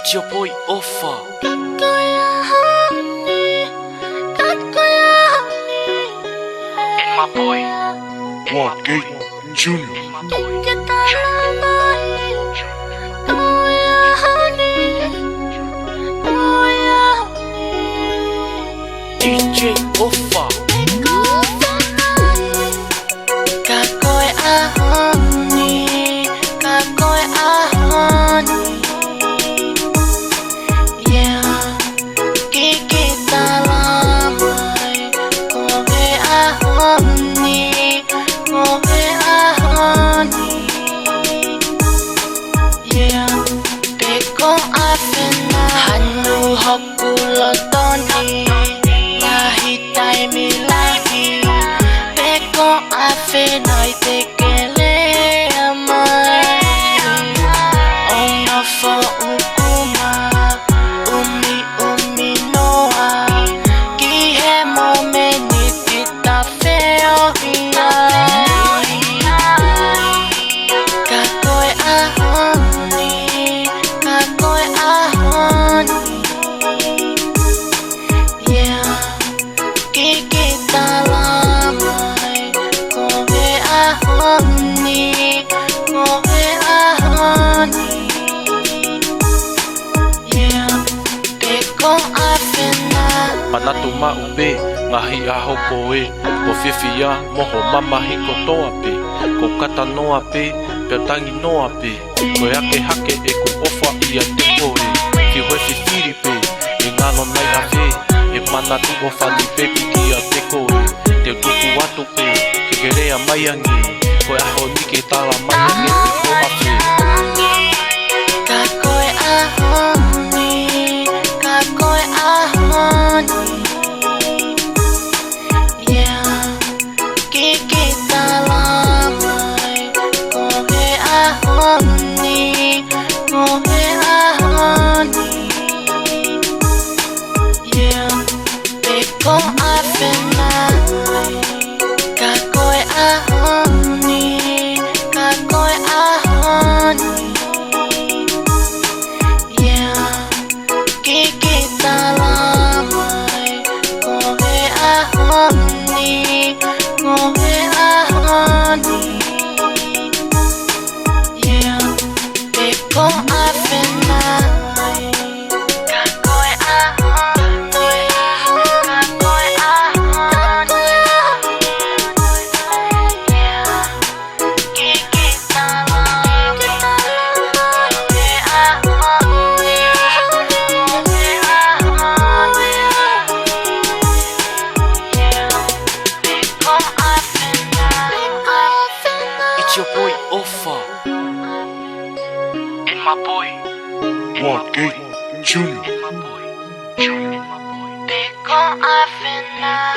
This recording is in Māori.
It's your boy Offa. And my boy Watkey Junior. DJ Offa. Nói te kele amai ona fo ukuma umi noa ki he momenti tita feo hina kakoe ahoni yeah kita Manatu maupe, ngahi aho poe Ko whiwhia, moho mamahi ko toa pe Ko kata noa pe, pia tangi noa pe Ko ake hake e ku ofa ia te koe Ki hoe whiwhiri pe, e ngano nai a he E manatu o whali pe piki a te koe Te tuku atu pe, ki kerea maiangi Ko aho nike tala maiangi te koa pe It's your boy Offa. And my boy Watkey Junior. And my boy Junior. Te con afena